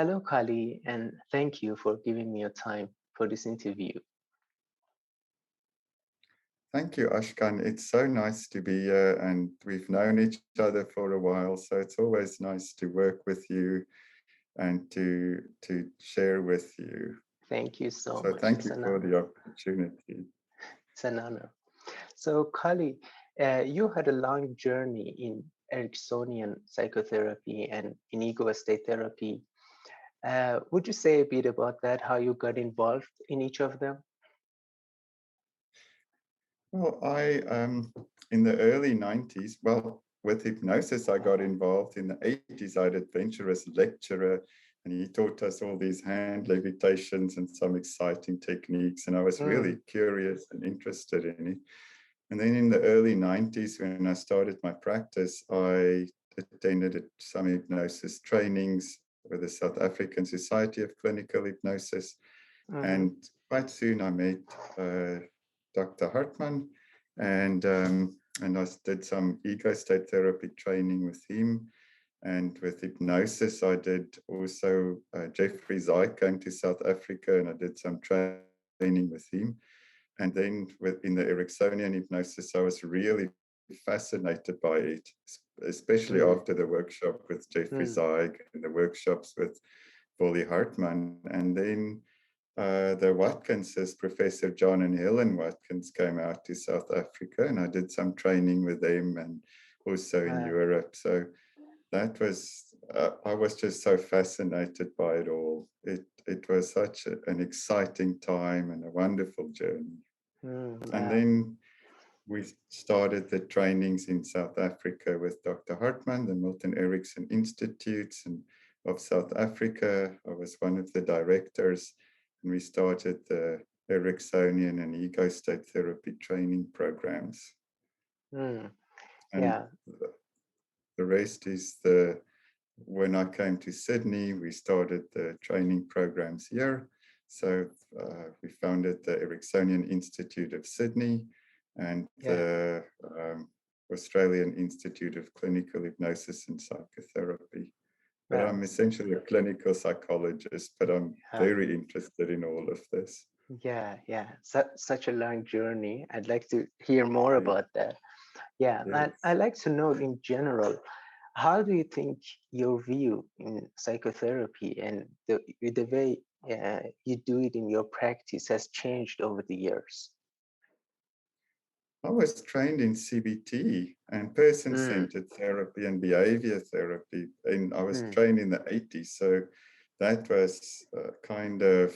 Hello, Kali, and thank you for giving me your time for this interview. Thank you, Ashkan. It's so nice to be here, and we've known each other for a while, so it's always nice to work with you and to share with you. Thank you so So much. thank It's you an for honor. the opportunity. It's an honor. So, Kali, you had a long journey in Ericksonian psychotherapy and in ego state therapy. Would you say a bit about that, how you got involved in each of them? Well, in the early 90s, well, with hypnosis, I got involved in the 80s. I had an adventurous lecturer, and he taught us all these hand levitations and some exciting techniques. And I was really Mm, curious and interested in it. And then in the early 90s, when I started my practice, I attended some hypnosis trainings with the South African Society of Clinical Hypnosis. mm-hmm. And quite soon I met Dr. Hartman, and I did some ego state therapy training with him. And with hypnosis, I did also, Jeffrey Zai came to South Africa and I did some training with him. And then in the Ericksonian hypnosis, I was really fascinated by it, especially Mm, after the workshop with Jeffrey mm, Zeig and the workshops with Wally Hartman. And then the Watkinses, Professor John and Helen Watkins, came out to South Africa, and I did some training with them and also in uh, Europe. So that was, I was just so fascinated by it all. It was such an exciting time and a wonderful journey. And yeah, then we started the trainings in South Africa with Dr. Hartman, the Milton Erickson Institutes of South Africa. I was one of the directors, and we started the Ericksonian and ego state therapy training programs. mm, And yeah, the rest is when I came to Sydney, we started the training programs here. So we founded the Ericksonian Institute of Sydney and yeah, the Australian Institute of Clinical Hypnosis and Psychotherapy. But well, I'm essentially a clinical psychologist, but I'm yeah. very interested in all of this. Yeah, yeah, such a long journey. I'd like to hear more Yeah, about that. Yeah, and yes. I'd like to know in general, how do you think your view in psychotherapy and the way you do it in your practice has changed over the years? I was trained in CBT and Mm, person-centered therapy and behavior therapy, and I was mm, trained in the 80s. So that was kind of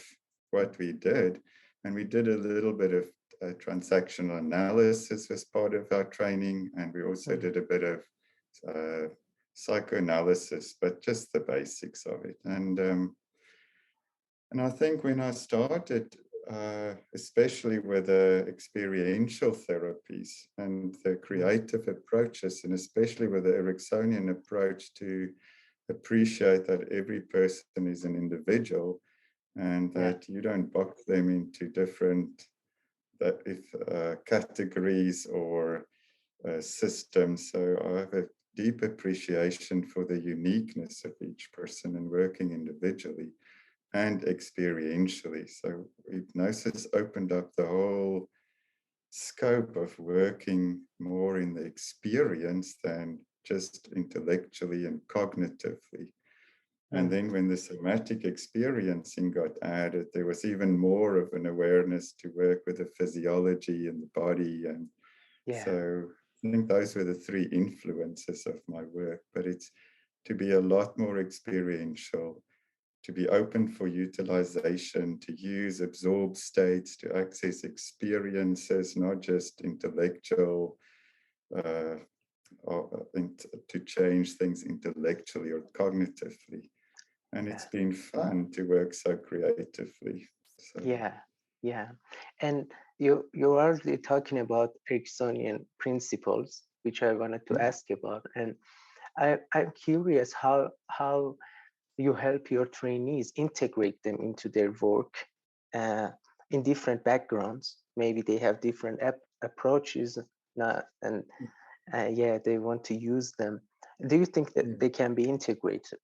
what we did. And we did a little bit of transactional analysis as part of our training. And we also mm, did a bit of uh, psychoanalysis, but just the basics of it. And I think when I started, especially with the experiential therapies and the mm, creative approaches, and especially with the Ericksonian approach to appreciate that every person is an individual and yeah, that you don't box them into different categories or systems. So I have a deep appreciation for the uniqueness of each person and working individually and experientially. So hypnosis opened up the whole scope of working more in the experience than just intellectually and cognitively. And mm, then when the somatic experiencing got added, there was even more of an awareness to work with the physiology and the body. And yeah, so I think those were the three influences of my work, but it's to be a lot more experiential, to be open for utilization, to use absorbed states, to access experiences, not just intellectual, uh, to change things intellectually or cognitively. And yeah, it's been fun to work so creatively. So, yeah, yeah. And you're already talking about Ericksonian principles, which I wanted to yeah. ask about. And I'm curious how you help your trainees integrate them into their work uh, in different backgrounds. Maybe they have different approaches, and yeah, they want to use them. Do you think that Yeah. they can be integrated?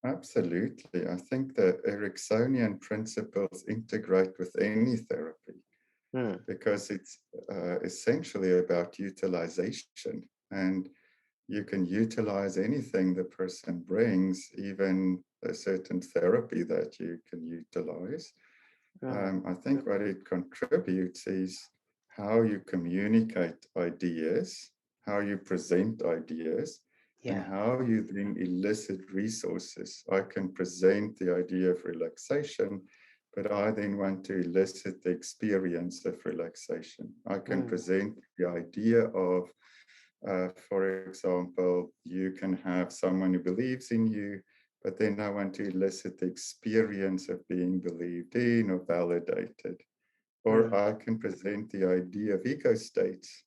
Absolutely. I think the Ericksonian principles integrate with any therapy Mm, because it's essentially about utilization. And you can utilize anything the person brings, even a certain therapy that you can utilize. mm, I think what it contributes is how you communicate ideas, how you present ideas, and yeah. how you then elicit resources. I can present the idea of relaxation, but I then want to elicit the experience of relaxation. I can Mm, present the idea of, for example, you can have someone who believes in you, but then I want to elicit the experience of being believed in or validated. Or mm, I can present the idea of ego states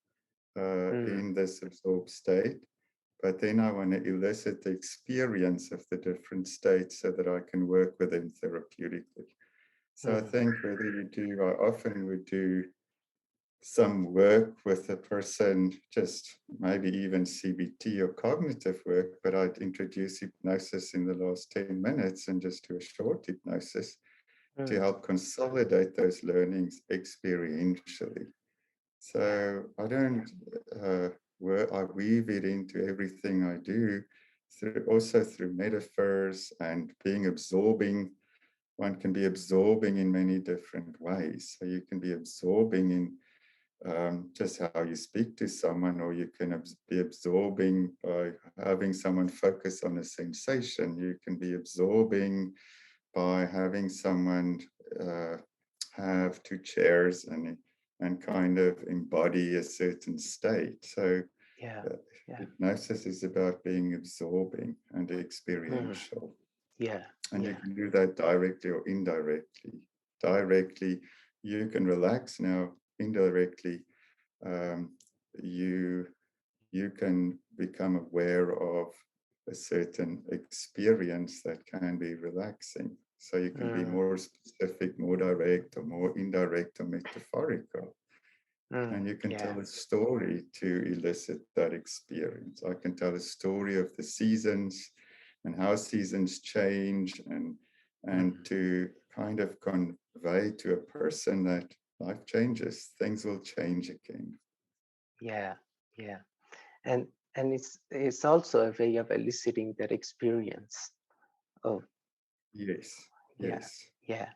mm, in this absorbed state, but then I want to elicit the experience of the different states so that I can work with them therapeutically. So I mm, think I often would do some work with a person, just maybe even CBT or cognitive work, but I'd introduce hypnosis in the last 10 minutes and just do a short hypnosis to mm, help consolidate those learnings experientially. yeah. So I don't, I weave it into everything I do, also through metaphors and being absorbing. One can be absorbing in many different ways. So you can be absorbing in just how you speak to someone, or you can be absorbing by having someone focus on a sensation. You can be absorbing by having someone uh, have two chairs and kind of embody a certain state. So Yeah. uh, Yeah. hypnosis is about being absorbing and Mm, experiential. yeah. And you Yeah. can do that directly or indirectly. Directly, you can relax now. Indirectly, um, you you can become aware of a certain experience that can be relaxing. So you can be Mm, more specific, more direct, or more indirect, or metaphorical. mm, And you can yeah. tell a story to elicit that experience. I can tell a story of the seasons and how seasons change, and Mm, to kind of convey to a person that life changes, things will change again. yeah. Yeah. And it's also a way of eliciting that experience. Oh, Yes, yeah. yes. Yeah.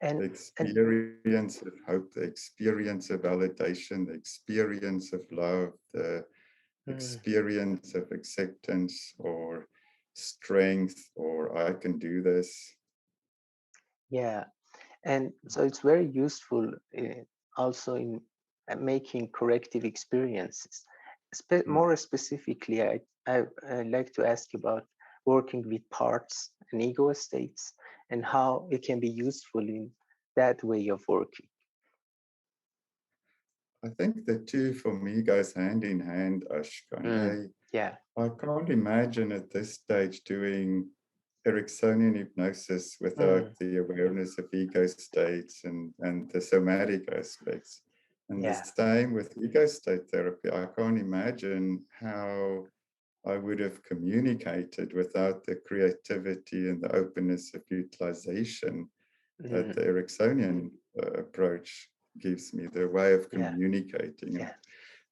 The And experience of hope, the experience of validation, the experience of love, the mm, experience of acceptance or strength, or I can do this. yeah. And so it's very useful also in making corrective experiences. Mm. More specifically, I'd like to ask you about working with parts and ego states and how it can be useful in that way of working. I think the two for me goes hand in hand, Ashkan. Mm, yeah. I can't imagine at this stage doing Ericksonian hypnosis without Mm, the awareness of ego states and the somatic aspects. And the yeah. same with ego state therapy. I can't imagine how I would have communicated without the creativity and the openness of utilization that Mm, the Ericksonian approach gives me, the way of yeah. communicating and Yeah.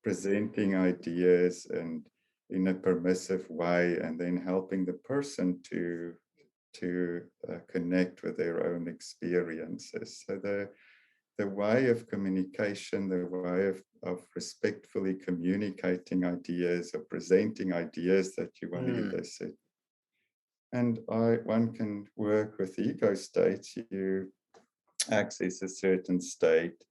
presenting ideas and in a permissive way, and then helping the person to connect with their own experiences. So the way of communication, the way of respectfully communicating ideas or presenting ideas that you want to Mm, elicit. And one can work with ego states. You access a certain state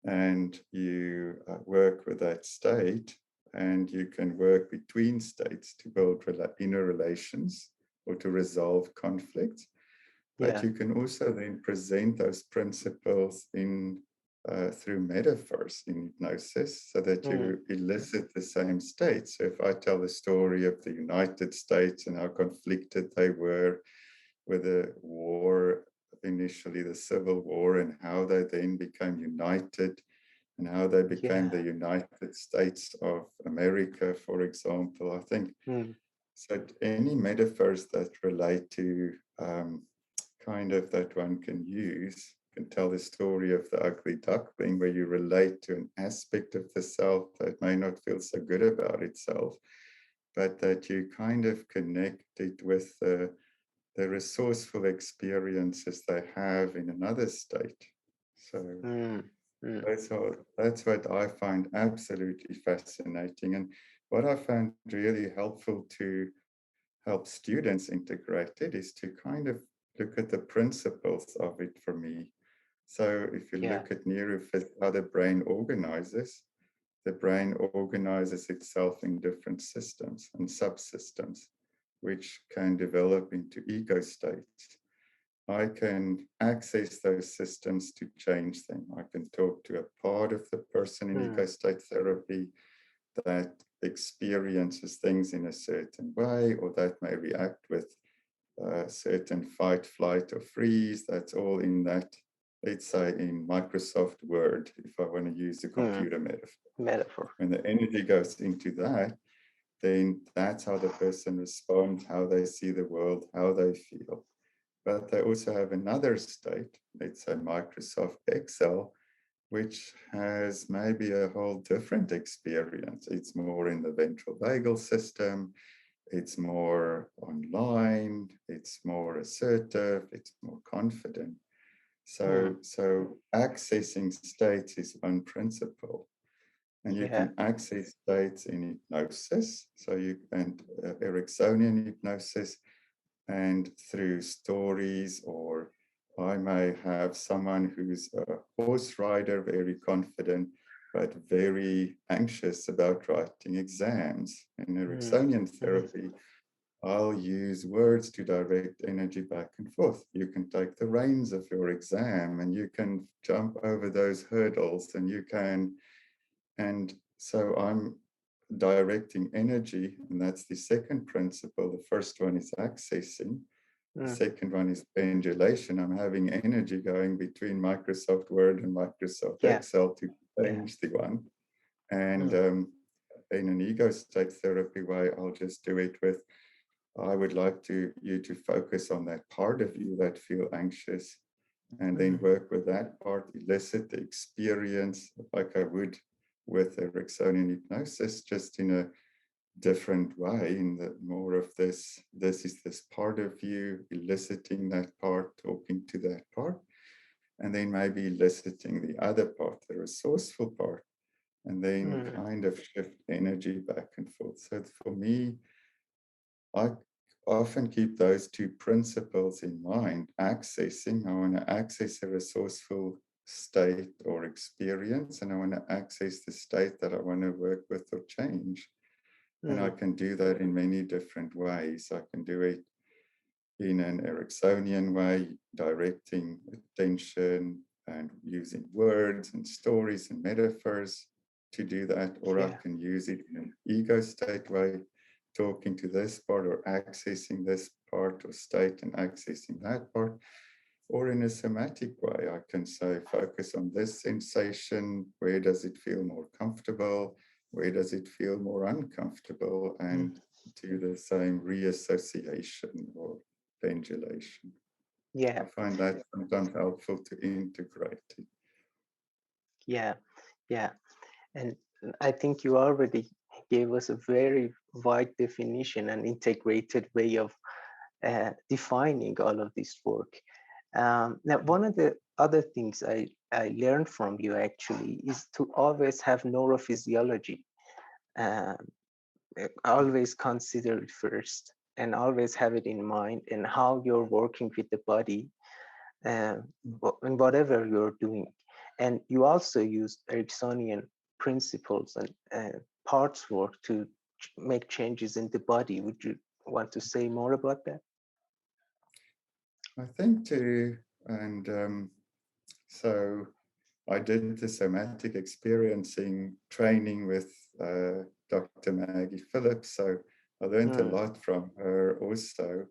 and you work with that state, and you can work between states to build inner relations or to resolve conflicts. But yeah. you can also then present those principles in through metaphors in hypnosis so that Mm, you elicit the same state. So if I tell the story of the United States and how conflicted they were with the war, initially the Civil War, and how they then became united and how they became yeah. the United States of America, for example, I think Mm, So any metaphors that relate to kind of that one can use, can tell the story of the ugly duckling, where you relate to an aspect of the self that may not feel so good about itself, but that you kind of connect it with the resourceful experiences they have in another state. So that's what I find absolutely fascinating. And what I found really helpful to help students integrate it is to kind of look at the principles of it for me. So if you Yeah. look at neurophysics, how the brain organizes itself in different systems and subsystems, which can develop into ego states. I can access those systems to change them. I can talk to a part of the person in ego state therapy that experiences things in a certain way, or that may react with certain fight, flight, or freeze. That's all in that, let's say, in Microsoft Word, if I want to use a computer metaphor. When the energy goes into that, then that's how the person responds, how they see the world, how they feel. But they also have another state, let's say Microsoft Excel, which has maybe a whole different experience. It's more in the ventral vagal system, it's more online, it's more assertive, it's more confident. So accessing states is one principle. And you can access states in hypnosis, so you and Ericksonian hypnosis, and through stories, or I may have someone who's a horse rider, very confident, but very anxious about writing exams. In Ericksonian therapy, I'll use words to direct energy back and forth. You can take the reins of your exam and you can jump over those hurdles and you can, and so I'm directing energy, and that's the second principle. The first one is accessing. The second one is pendulation. I'm having energy going between Microsoft Word and Microsoft Excel to change the one. And in an ego state therapy way, I'll just do it with, I would like you to focus on that part of you that feel anxious, and then work with that part, elicit the experience like I would with Ericksonian hypnosis, just in a different way, in the more of this is this part of you, eliciting that part, talking to that part, and then maybe eliciting the other part, the resourceful part, and then kind of shift energy back and forth. So for me, I often keep those two principles in mind. Accessing, I want to access a resourceful state or experience, and I want to access the state that I want to work with or change. And I can do that in many different ways. I can do it in an Ericksonian way, directing attention and using words and stories and metaphors to do that, or I can use it in an ego state way, talking to this part or accessing this part or state and accessing that part. Or in a somatic way, I can say, focus on this sensation. Where does it feel more comfortable? Where does it feel more uncomfortable? And do the same reassociation or pendulation. I find that sometimes helpful to integrate it. Yeah. And I think you already gave us a very wide definition and integrated way of defining all of this work. Now, one of the other things I learned from you actually is to always have neurophysiology. Always consider it first and always have it in mind, and how you're working with the body in whatever you're doing. And you also use Ericksonian principles and parts work to make changes in the body. Would you want to say more about that? I think too, and so I did the somatic experiencing training with Dr. Maggie Phillips, so I learned a lot from her also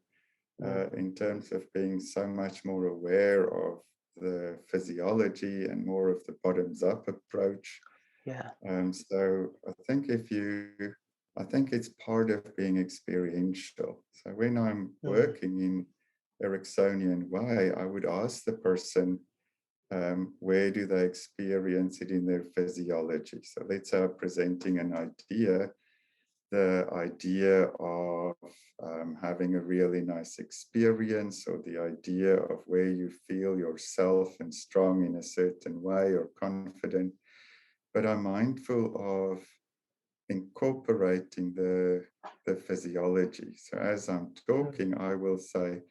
in terms of being so much more aware of the physiology and more of the bottoms-up approach. So I think if you I think it's part of being experiential. So when I'm working in Ericksonian way, I would ask the person, where do they experience it in their physiology? So let's say I'm presenting an idea, the idea of having a really nice experience, or the idea of where you feel yourself and strong in a certain way or confident. But I'm mindful of incorporating the physiology. So as I'm talking, I will say,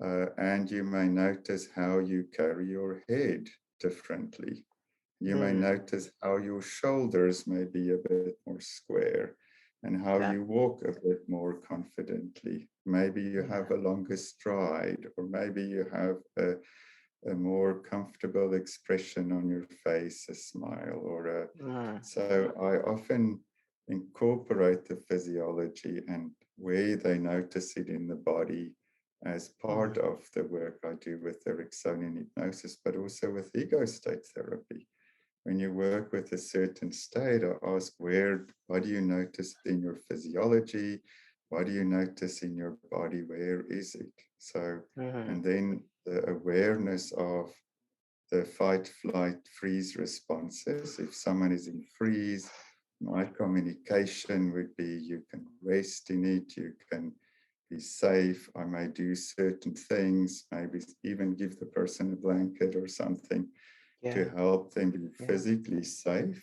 and you may notice how you carry your head differently. You may notice how your shoulders may be a bit more square, and how you walk a bit more confidently. Maybe you have a longer stride, or maybe you have a more comfortable expression on your face, a smile, or a... So I often incorporate the physiology and where they notice it in the body as part of the work I do with Ericksonian hypnosis, but also with ego state therapy. When you work with a certain state, I ask, what do you notice in your physiology? What do you notice in your body? Where is it? So, and then the awareness of the fight, flight, freeze responses. If someone is in freeze, my communication would be, you can rest in it, you can be safe. I may do certain things, maybe even give the person a blanket or something to help them be physically safe,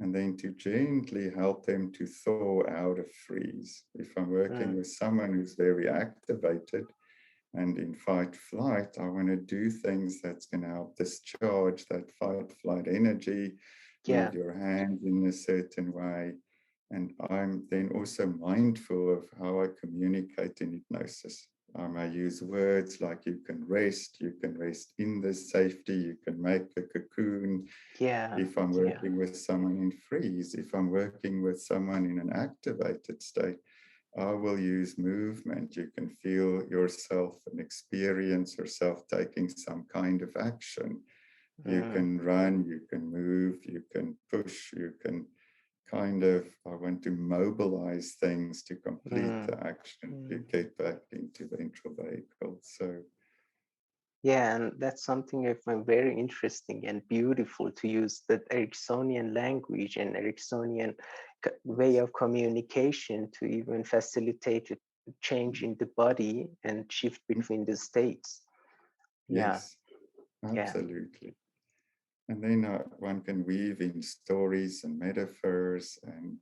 and then to gently help them to thaw out of freeze. If I'm working with someone who's very activated and in fight flight, I want to do things that's going to help discharge that fight flight energy, move your hands in a certain way. And I'm then also mindful of how I communicate in hypnosis. I may use words like you can rest in this safety, you can make a cocoon. If I'm working with someone in freeze, if I'm working with someone in an activated state, I will use movement. You can feel yourself and experience yourself taking some kind of action. You can run, you can move, you can push, you can kind of, I want to mobilize things to complete the action, to get back into ventral vagal. So and that's something I find very interesting and beautiful, to use the Ericksonian language and Ericksonian way of communication to even facilitate a change in the body and shift between the states. Yes, absolutely. And then one can weave in stories and metaphors, and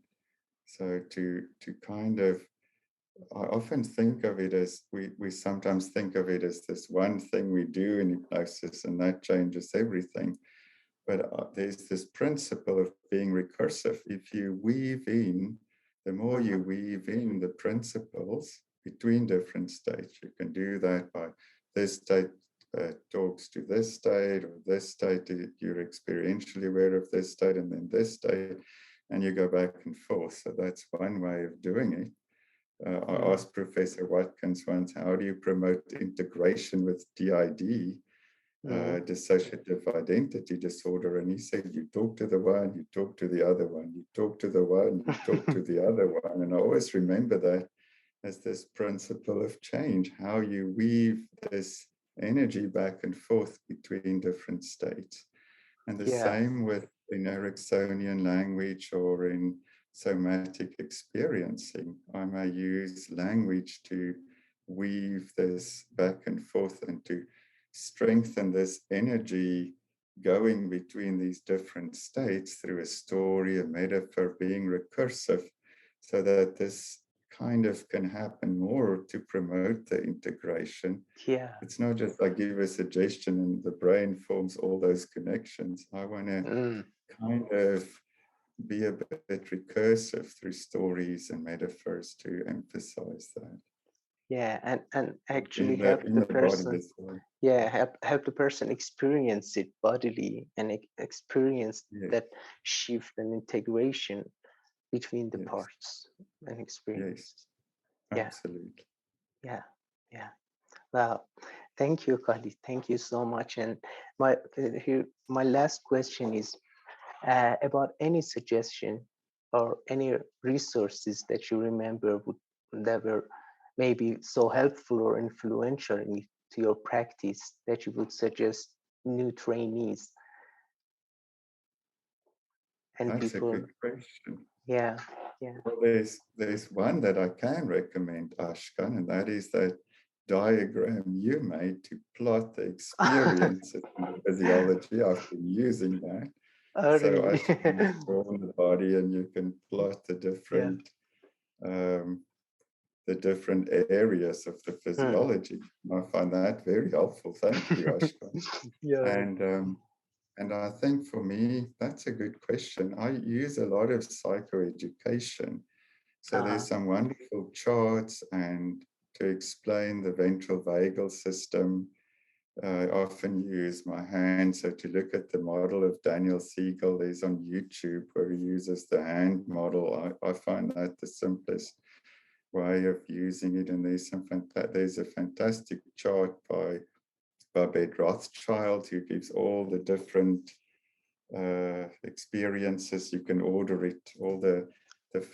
so to kind of, I often think of it as, we sometimes think of it as this one thing we do in hypnosis and that changes everything. But there's this principle of being recursive. If you weave in, the more you weave in the principles between different states, you can do that by this state talks to this state, or this state, you're experientially aware of this state, and then this state, and you go back and forth. So that's one way of doing it. I asked Professor Watkins once, how do you promote integration with DID, dissociative identity disorder? And he said, you talk to the one, you talk to the other one, you talk to the one, you talk to the other one. And I always remember that as this principle of change, how you weave this energy back and forth between different states. And the same with in Ericksonian language or in somatic experiencing. I may use language to weave this back and forth and to strengthen this energy going between these different states through a story, a metaphor, being recursive, so that this kind of can happen more to promote the integration. It's not just I give a suggestion and the brain forms all those connections. I want to kind of be a bit recursive through stories and metaphors to emphasize that. And actually help the person, help the person experience it bodily and experience that shift and integration between the parts and experience. Absolutely. Yeah. Wow. Thank you, Callie. Thank you so much. And my last question is about any suggestion or any resources that you remember that were maybe so helpful or influential to your practice that you would suggest new trainees and That's a people? good question. Yeah, yeah. Well, there's one that I can recommend, Ashkan, and that is that diagram you made to plot the experiences in the physiology. I've been using that. Oh, So really? Ashkan is drawn the body, and you can plot Yeah. um, the different areas of the physiology. I find that very helpful. Thank you, Ashkan. Yeah. And I think for me, that's a good question. I use a lot of psychoeducation. So there's some wonderful charts, and to explain the ventral vagal system, I often use my hand. So to look at the model of Daniel Siegel is on YouTube, where he uses the hand model. I find that the simplest way of using it. And there's a fantastic chart by Babette Rothschild, who gives all the different experiences. You can order it, all the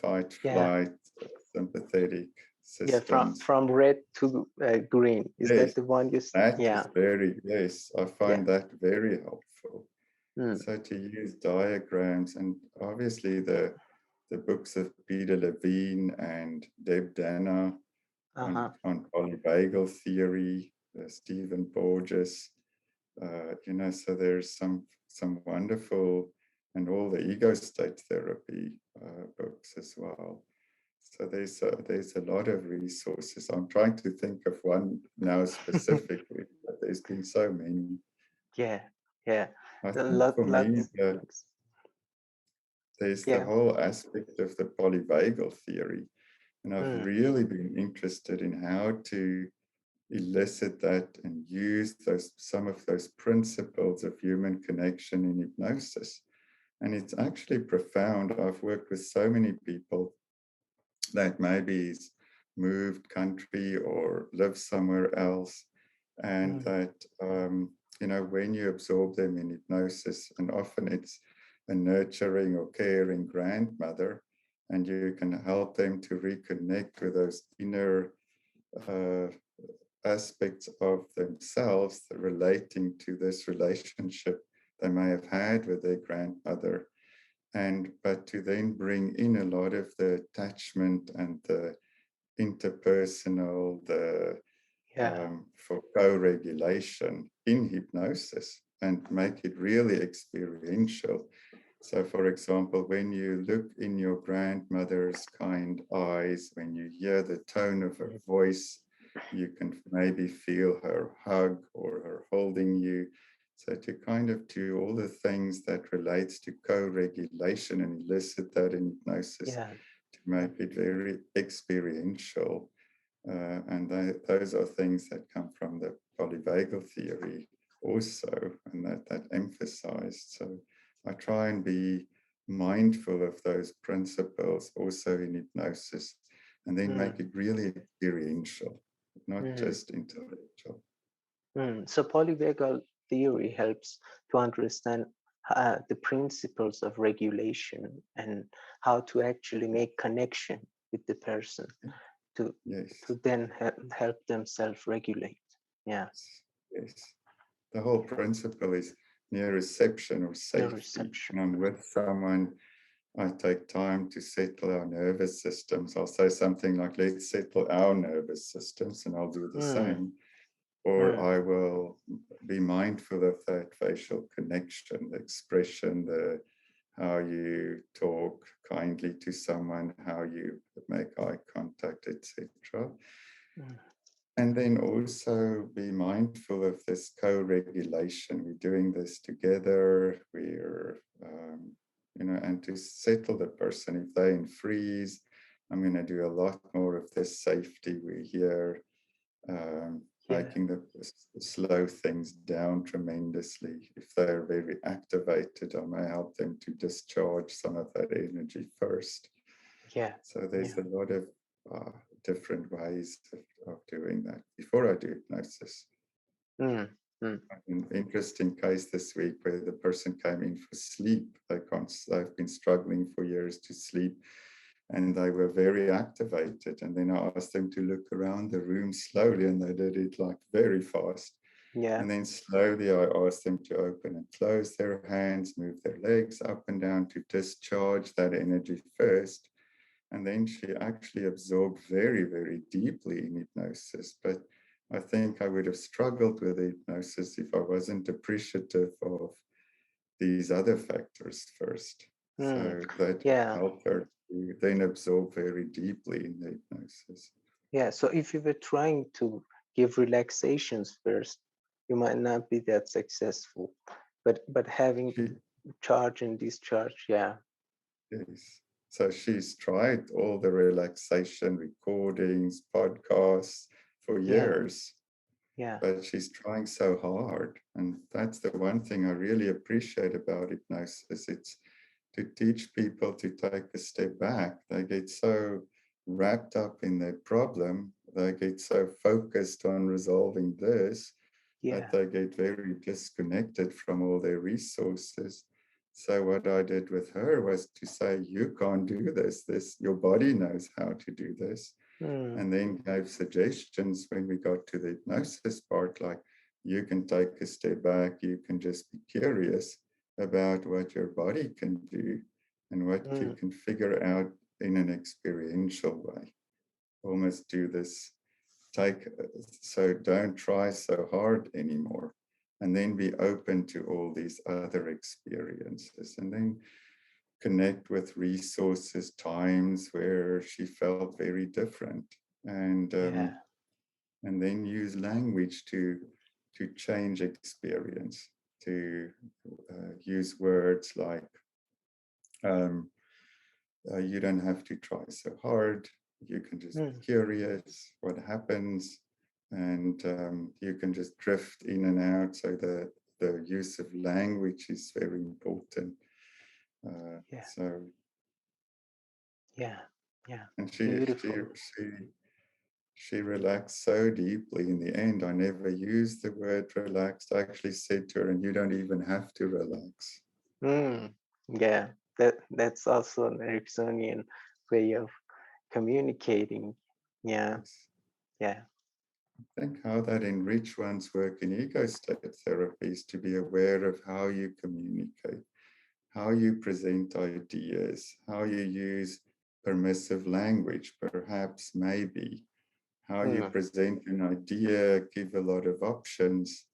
fight, Yeah. flight, sympathetic Yeah. systems. From red to green. Is Yes, that the one you? that Yeah. is very, yes, I Yeah. find that very helpful. Mm. So to use diagrams, and obviously the books of Peter Levine and Deb Dana on polyvagal theory, Stephen Porges, so there's some wonderful, and all the ego state therapy books as well. So there's a lot of resources. I'm trying to think of one now specifically, but there's been so many. Yeah. Yeah. I A think for me, lots. there's the Yeah. whole aspect of the polyvagal theory. And I've Mm. really been interested in how to elicit that and use some of those principles of human connection in hypnosis. And it's actually profound. I've worked with so many people that maybe moved country or live somewhere else, and that when you absorb them in hypnosis, and often it's a nurturing or caring grandmother, and you can help them to reconnect with those inner aspects of themselves relating to this relationship they may have had with their grandmother, but to then bring in a lot of the attachment and the interpersonal, for co-regulation in hypnosis, and make it really experiential. So, for example, when you look in your grandmother's kind eyes, when you hear the tone of her voice, you can maybe feel her hug or her holding you. So to kind of do all the things that relates to co-regulation and elicit that in hypnosis, to make it very experiential. And those are things that come from the polyvagal theory also, and that emphasized. So I try and be mindful of those principles also in hypnosis, and then make it really experiential, not just intellectual. So polyvagal theory helps to understand the principles of regulation and how to actually make connection with the person to then help them self-regulate. Yeah. Yes. The whole principle is near reception or safety. When I'm with someone, I take time to settle our nervous systems. I'll say something like, let's settle our nervous systems, and I'll do the same. Or I will be mindful of that facial connection, the expression, how you talk kindly to someone, how you make eye contact, etc. And then also be mindful of this co-regulation. We're doing this together. And to settle the person. If they're in freeze, I'm going to do a lot more of this safety. We're here making the slow things down tremendously. If they're very activated, I may help them to discharge some of that energy first. Yeah. So there's a lot of different ways of doing that before I do hypnosis. Mm. An interesting case this week where the person came in for sleep. They've been struggling for years to sleep, and they were very activated. And then I asked them to look around the room slowly, and they did it like very fast. Yeah. And then slowly I asked them to open and close their hands, move their legs up and down to discharge that energy first. And then she actually absorbed very, very deeply in hypnosis. But I think I would have struggled with hypnosis if I wasn't appreciative of these other factors first. Mm. So that Yeah. helped her to then absorb very deeply in the hypnosis. Yeah. So if you were trying to give relaxations first, you might not be that successful. But having charge and discharge, yeah. Yes. So she's tried all the relaxation recordings, podcasts for Yeah. years, Yeah. but she's trying so hard. And that's the one thing I really appreciate about hypnosis. It's to teach people to take a step back. They get so wrapped up in their problem, they get so focused on resolving this, Yeah. that they get very disconnected from all their resources. So what I did with her was to say, you can't do this. Your body knows how to do this. Mm. And then gave suggestions when we got to the hypnosis part, like you can take a step back, you can just be curious about what your body can do and what you can figure out in an experiential way. Almost do this, so don't try so hard anymore. And then be open to all these other experiences. And then connect with resources, times where she felt very different. Yeah. And then use language to change experience, to use words like, you don't have to try so hard. You can just be curious what happens, and you can just drift in and out. So the use of language is very important. Yeah. So Yeah. Yeah. and Beautiful. she relaxed so deeply in the end. I never used the word relaxed. I actually said to her, and you don't even have to relax. Yeah. That's also an Ericksonian way of communicating. Yeah. Yes. Yeah. I think how that enrich one's work in ego state therapy is to be aware of how you communicate, how you present ideas, how you use permissive language, perhaps, maybe, how you present an idea, give a lot of options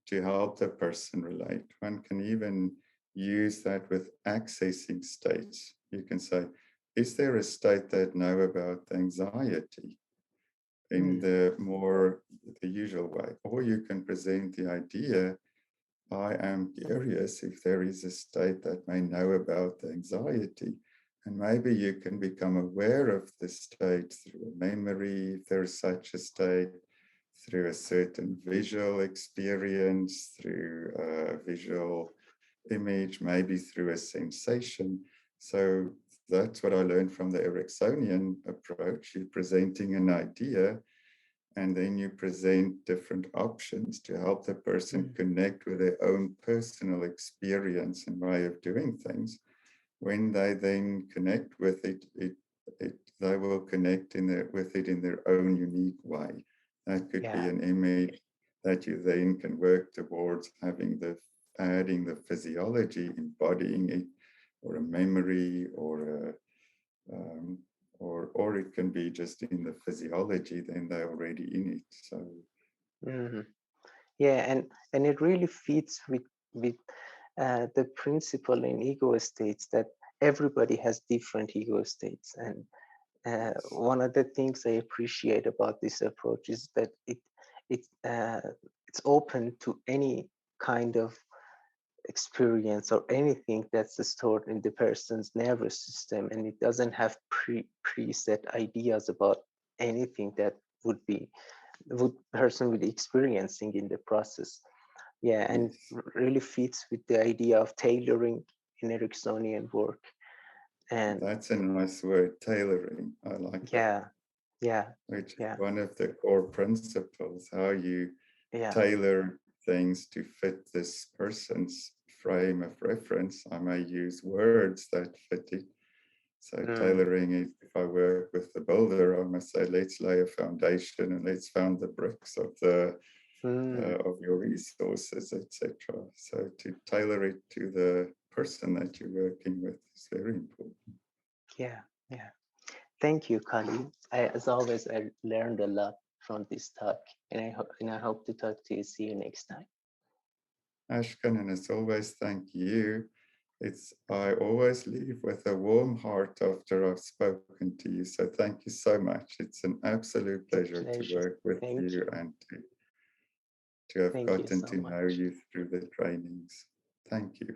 to help the person relate. One can even use that with accessing states. You can say, is there a state that know about anxiety in the usual way? Or you can present the idea, I am curious if there is a state that may know about the anxiety. And maybe you can become aware of the state through a memory, if there's such a state, through a certain visual experience, through a visual image, maybe through a sensation. So that's what I learned from the Ericksonian approach. You're presenting an idea, and then you present different options to help the person connect with their own personal experience and way of doing things. When they then connect with it, they will connect with it in their own unique way. That could be an image that you then can work towards adding the physiology, embodying it, or a memory, or it can be just in the physiology, then they're already in it. So yeah, and it really fits with the principle in ego states that everybody has different ego states. And one of the things I appreciate about this approach is that it's open to any kind of experience or anything that's stored in the person's nervous system, and it doesn't have preset ideas about anything that would person would be experiencing in the process. Yeah, and really fits with the idea of tailoring in Ericksonian work. And that's a nice word, tailoring. I like that. Yeah, Which is yeah, one of the core principles, how you yeah, tailor things to fit this person's frame of reference. I may use words that fit it. So tailoring it, if I work with the builder, I must say, let's lay a foundation and let's found the bricks of the of your resources, etc. So to tailor it to the person that you're working with is very important. Yeah, yeah. Thank you, Callie. As always, I learned a lot from this talk, and I hope to talk to you. See you next time. Ashkan, and as always, thank you. I always leave with a warm heart after I've spoken to you. So thank you so much. It's an absolute pleasure to work with you and to have gotten so to know much. you through the trainings. Thank you.